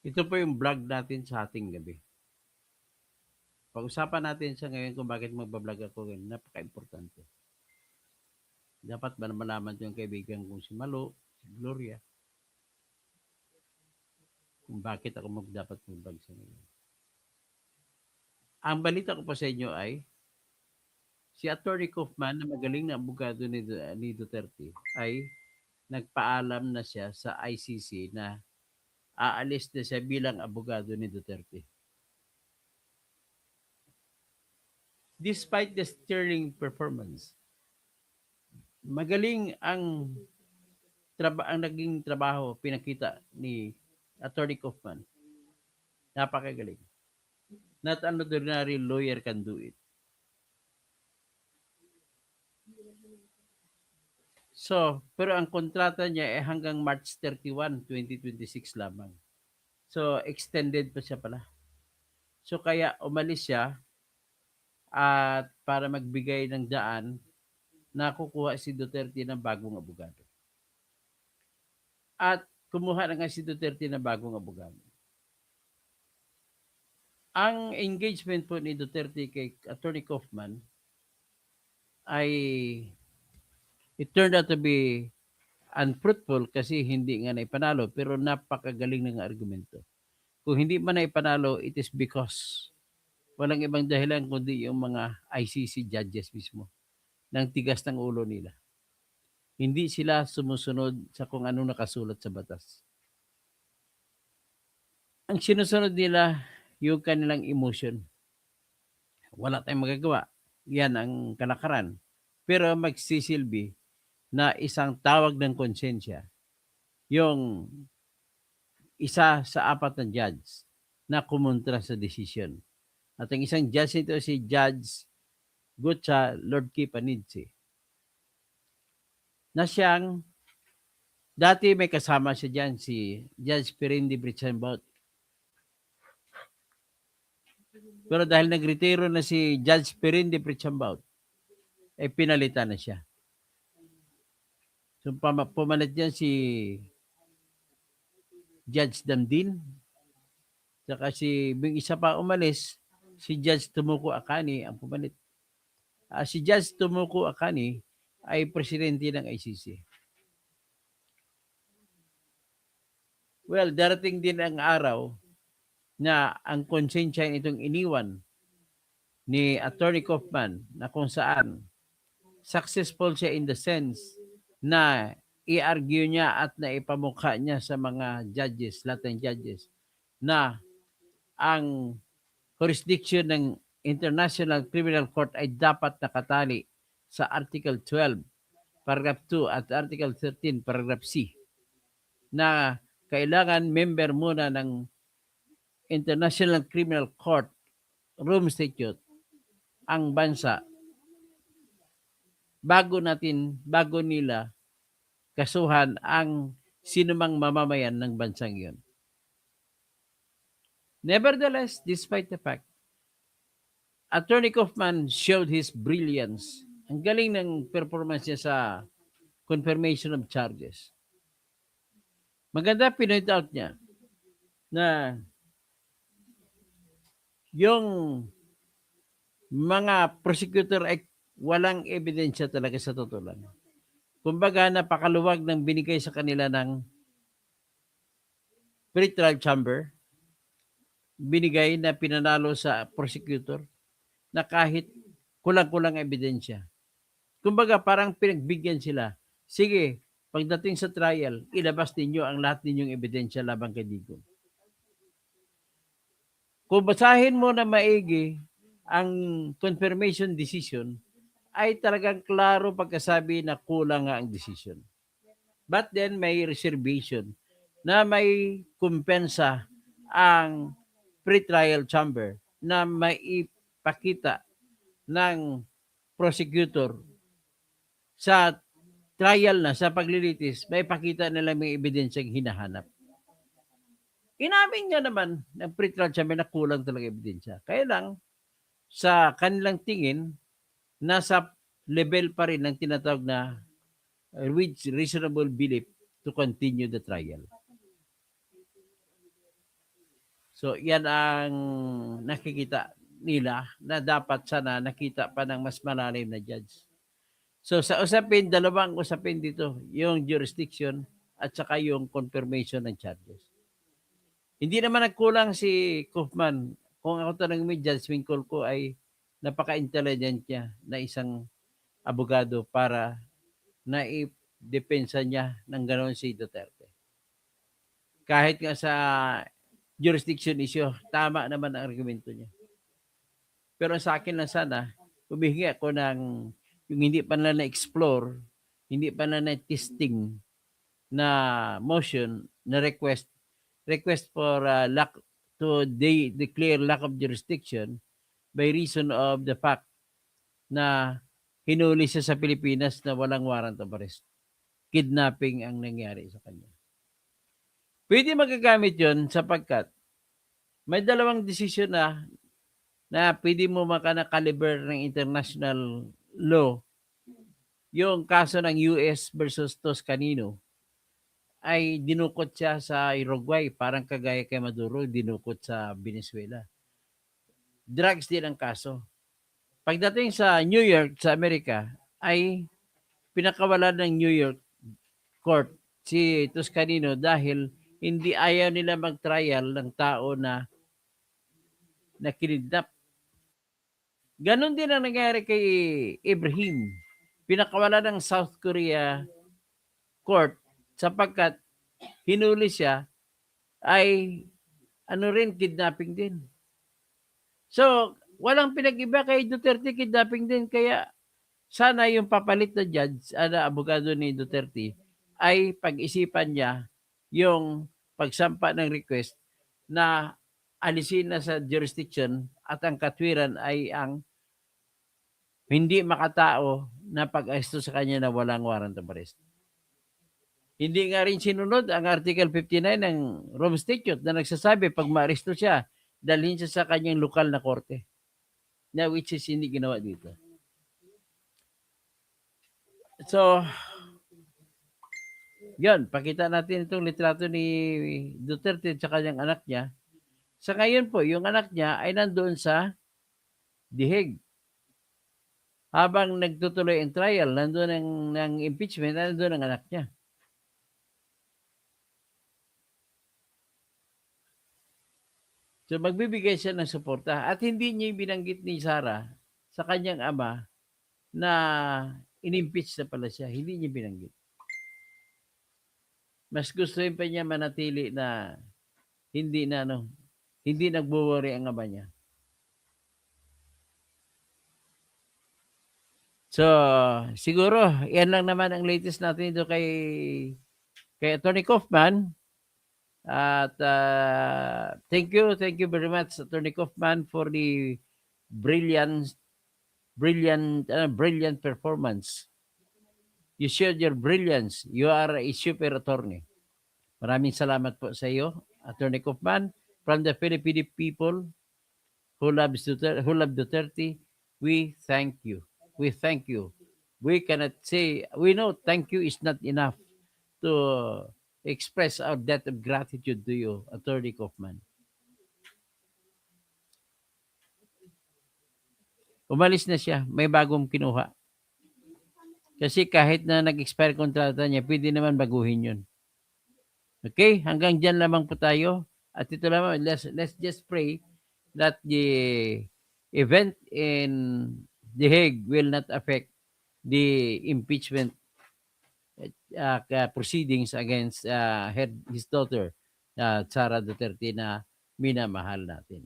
Ito po yung vlog natin sa ating gabi. Pag-usapan natin sa ngayon kung bakit magbablog ako ngayon. Napaka-importante. Dapat ba malaman yung kaibigan kong si Malo, si Gloria, kung bakit ako dapat mag-vlog sa ngayon. Ang balita ko pa sa inyo ay si Attorney Kaufman na magaling na abogado ni Duterte ay nagpaalam na siya sa ICC na aalis na siya bilang abogado ni Duterte. Despite the sterling performance, magaling ang naging trabaho pinakita ni Attorney Kaufman. Napakagaling. Not an ordinary lawyer can do it. So, pero ang kontrata niya ay hanggang March 31, 2026 lamang. So, extended pa siya pala. So, kaya umalis siya at para magbigay ng daan na kukuha si Duterte ng bagong abogado. At kumuha na nga si Duterte ng bagong abogado. Ang engagement po ni Duterte kay Attorney Kaufman ay it turned out to be unfruitful kasi hindi nga naipanalo pero napakagaling ng argumento. Kung hindi man naipanalo, it is because walang ibang dahilan kundi yung mga ICC judges mismo ng tigas ng ulo nila. Hindi sila sumusunod sa kung anong nakasulat sa batas. Ang sinusunod nila yung kanilang emotion. Wala tayong magagawa. Yan ang kalakaran. Pero magsisilbi na isang tawag ng konsensya yung isa sa apat na judge na kumontra sa desisyon. At ang isang judge nito si Judge Gutsa Lord Kipanidze na siyang dati may kasama siya dyan si Judge Pirindi Britsenbaut. Pero dahil nagretiro na si Judge Pirindi Britsenbaut, ay pinalitan na siya. So pumalit dyan si Judge Damdin, saka yung isa pa umalis, si Judge Tomoko Akani ang pumalit. Si Judge Tomoko Akani ay presidente ng ICC. Well, darating din ang araw na ang konsensya nitong iniwan ni Attorney Kaufman na kung saan successful siya in the sense na i-argue niya at naipamukha niya sa mga judges, lahat ng judges, na ang jurisdiction ng International Criminal Court ay dapat nakatali sa Article 12, Paragraph 2 at Article 13, Paragraph C na kailangan member muna ng International Criminal Court Rome Statute ang bansa bago nila kasuhan ang sinumang mamamayan ng bansang yun. Nevertheless, despite the fact, Attorney Kaufman showed his brilliance. Ang galing ng performance niya sa confirmation of charges. Maganda pinoint out niya na yung mga prosecutor ay walang ebidensya talaga sa totoo lang. Kumbaga, napakaluwag ng binigay sa kanila ng pre-trial chamber, binigay na pinanalo sa prosecutor na kahit kulang-kulang ebidensya. Kumbaga, parang pinagbigyan sila. Sige, pagdating sa trial, ilabas ninyo ang lahat ninyong ebidensya labang kay Digong. Kung basahin mo na maigi ang confirmation decision, ay talagang klaro pagkasabi na kulang nga ang decision. But then may reservation na may kumpensa ang pre-trial chamber na maipakita ng prosecutor sa trial na, sa paglilitis, may pakita nila may ebidensyang hinahanap. Inamin niya naman ng pre-trial chamber na kulang talaga ebidensya. Kaya lang, sa kanilang tingin, nasa level pa rin ng tinatawag na with reasonable belief to continue the trial. So, yan ang nakikita nila na dapat sana nakita pa ng mas malalim na judge. So, sa usapin, dalawang usapin dito, yung jurisdiction at saka yung confirmation ng charges. Hindi naman nagkulang si Kaufman. Kung ako tanong mo, judgment call ko ay napaka-intelligent niya na isang abogado para na i-depensa niya ng gano'n si Duterte. Kahit nga sa jurisdiction issue, tama naman ang argumento niya. Pero sa akin lang sana, humihingi ako ng yung hindi pa na na-explore, hindi pa na na-testing na motion, na request for lack to declare lack of jurisdiction by reason of the fact na hinuli siya sa Pilipinas na walang warrant of arrest. Kidnapping ang nangyari sa kanya. Pwede magagamit yon sapagkat may dalawang desisyon na pwede mo makana-caliber ng international law. Yung kaso ng US versus Toscanino ay dinukot siya sa Uruguay, parang kagaya kay Maduro, dinukot sa Venezuela. Drugs din ang kaso. Pagdating sa New York, sa Amerika, ay pinakawalan ng New York court si Toscanino dahil hindi ayaw nila mag-trial ng tao na kinidnap. Ganon din ang nangyari kay Ibrahim. Pinakawalan ng South Korea court sapagkat hinuli siya ay kidnapping din. So, walang pinag-iba kay Duterte, kidnapping din. Kaya sana yung papalit na judge, abogado ni Duterte, ay pag-isipan niya yung pagsampa ng request na alisin na sa jurisdiction at ang katwiran ay ang hindi makatao na pag-aresto sa kanya na walang warrant of arrest. Hindi nga rin sinunod ang Article 59 ng Rome Statute na nagsasabi pag maaresto siya, dalhin siya sa kanyang lokal na korte. Na which is hindi ginawa dito. So, yun, pakita natin itong litrato ni Duterte at sa kanyang anak niya. Sa ngayon po, yung anak niya ay nandoon sa The Hague. Habang nagtutuloy ang trial, nandoon ng impeachment, nandoon ang anak niya. So magbibigay siya ng suporta at hindi niya binanggit ni Sara sa kanyang ama na in-impeach na pala siya. Hindi niya binanggit. Mas gusto pa niya manatili na hindi nagwo-worry ang ama niya. So, siguro, yan lang naman ang latest natin dito kay Attorney Kaufman. At thank you very much, Attorney Kaufman, for the brilliant performance. You showed your brilliance. You are a super attorney. Maraming salamat po sa iyo, Attorney Kaufman, from the Filipino people who love Duterte. We thank you. We thank you. We cannot say, we know thank you is not enough to express our debt of gratitude to you, Attorney Kaufman. Umalis na siya. May bagong kinuha. Kasi kahit na nag-expire kontrata niya, pwede naman baguhin yun. Okay? Hanggang dyan lamang po tayo. At ito lamang, let's just pray that the event in The Hague will not affect the impeachment proceedings against his daughter, Sara Duterte, na minamahal natin.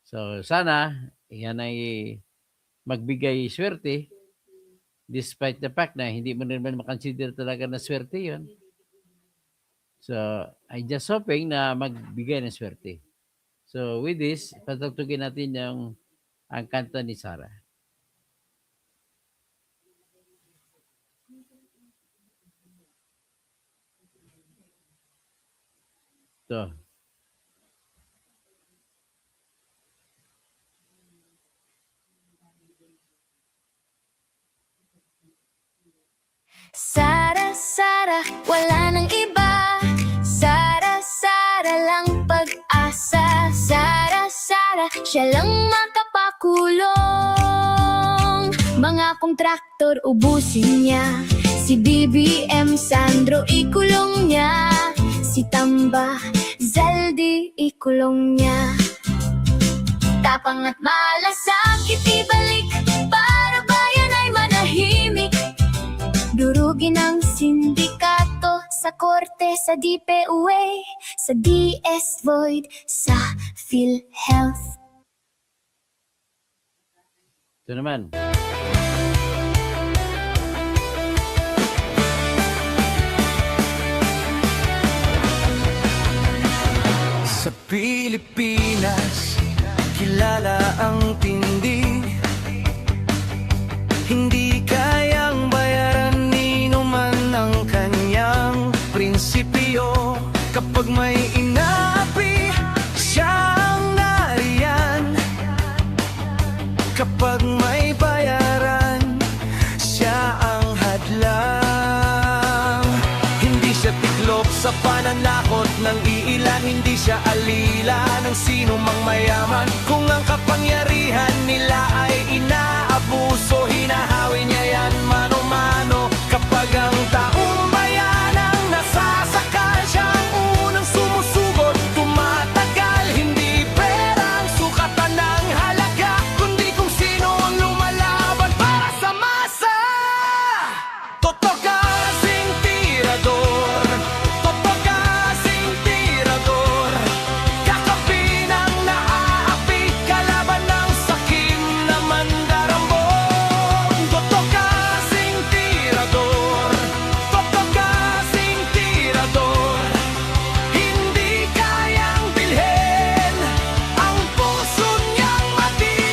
So, sana, yan ay magbigay swerte despite the fact na hindi mo naman makonsider talaga na swerte yun. So, I just hoping na magbigay ng swerte. So, with this, patugtugin natin ang kanta ni Sara. So, Sara, Sara, wala nang iba. Sara, Sara walang pag-asa. Sara-sara, siya lang makapakulong. Mga kontraktor ubusin niya, si BBM Sandro ikulong niya, si Tamba Zaldi ikulong niya. Tapang at malasakit ibalik, para bayan ay manahimik. Durugin ang sindikato sa korte, sa DPUA, sa DS Void, sa PhilHealth. Ito naman. Sa Pilipinas, kilala ang tindi. Hindi kayang bayaran nino man ang kanyang prinsipyo. Kapag may inaapi, siya ang nariyan. Kapag may bayaran, siya ang hadlang. Hindi siya tiklop sa pananakot ng iilan, hindi siya alila ng sino mang mayaman. Kung ang kapangyarihan nila ay inaabuso, hinahawi niya yan mano-mano. Kapag ang taong bayan ang nasasakal, siya ang unang sumusugot, tumatagal. Hindi perang sukatan ng halaga, kundi kung sino ang lumalaban para sa masa. Totoo kasing tirador, totoo kasing tirador, kakampi ng naaapi, kalaban ng sakim na mandarambong. Totoo kasing tirador, totoo kasing tirador, hindi kayang bilhin ang puso niyang matibay.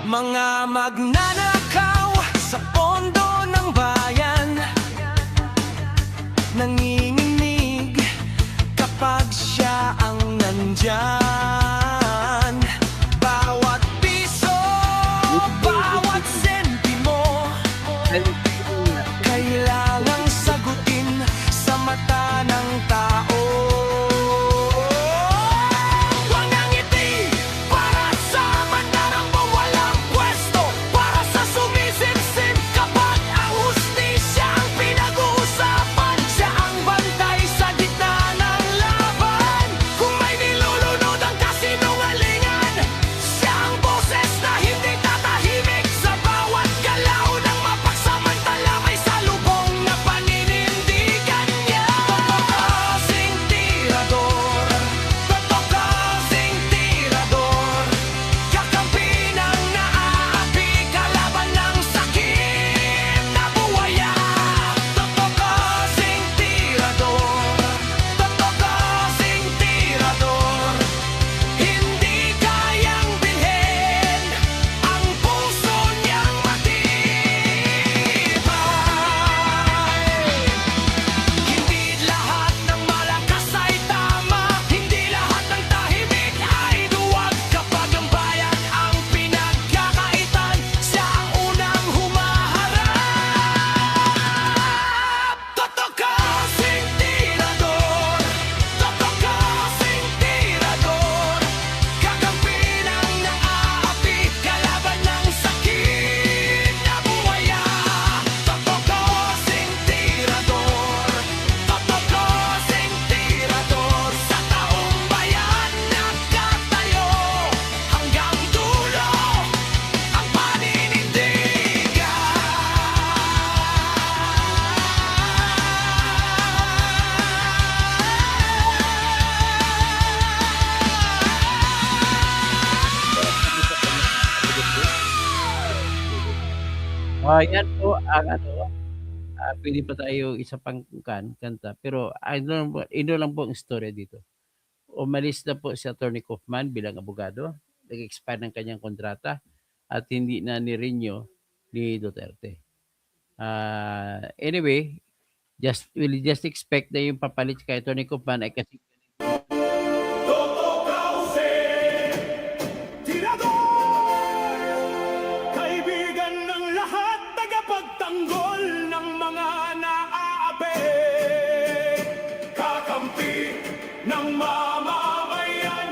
Mga magnanakaw sa pondo ng bayan, nanginginig kapag siya ang nandyan. Bawat piso, bawat sentimo, kailangang sagutin sa mata ng tao. Huwag nang ngiti para sa mandarambong walang pwesto, para sa sumisipsip kapag ang hustisya ang pinag-uusapan. Siya ang bantay sa gitna ng laban. Kung may nilulunod ang kasinungalingan, siya ang boses na hindi tatahimik. Sa bawat galaw ng mapagsamantala, may salubong na paninindigan niya. Totoo kasing tirador, totoo kasing tirador, kakampi ng naaapi, kalaban ng sakim na buwaya. Totoo kasing tirador, totoo kasing tirador, hindi kayang bilhin ang puso niyang matibay. Hindi lahat ng malakas ay tama, hindi lahat ng tahimik ay duwag. Kapag ang bayan ang pinagkakaitan, siya ang unang humaharap. Totoo kasing tirador, totoo kasing tirador, kakampi ng naaapi, kalaban ng sakit na buwaya. Totoo kasing tirador, totoo kasing tirador, sa taong bayan nakatayo, hanggang dulo ang Yan po ang pwede pa tayo isa pang kanta. Pero ino lang po ang istorya dito. Umalis na po si Attorney Kaufman bilang abogado. Nag-expire ng kanyang kontrata at hindi na ni-renew ni Duterte. Anyway, we'll just expect na yung papalit kay Attorney Kaufman ay kasi ng mamamayan,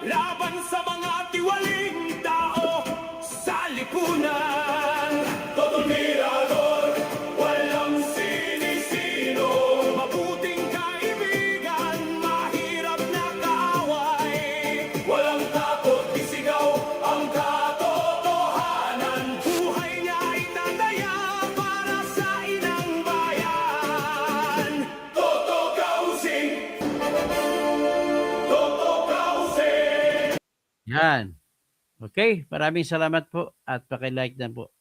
laban sa mga tiwaling tao sa lipunan. Totoo mirador, walang sinisino, mabuting kaibigan, mahirap na kaaway. Walang takot, isigaw ang katotohanan. Buhay niya ay tataya para sa inang bayan. Toto Kausing, Toto Kausing. Yan. Okay, maraming salamat po at paki-like na po.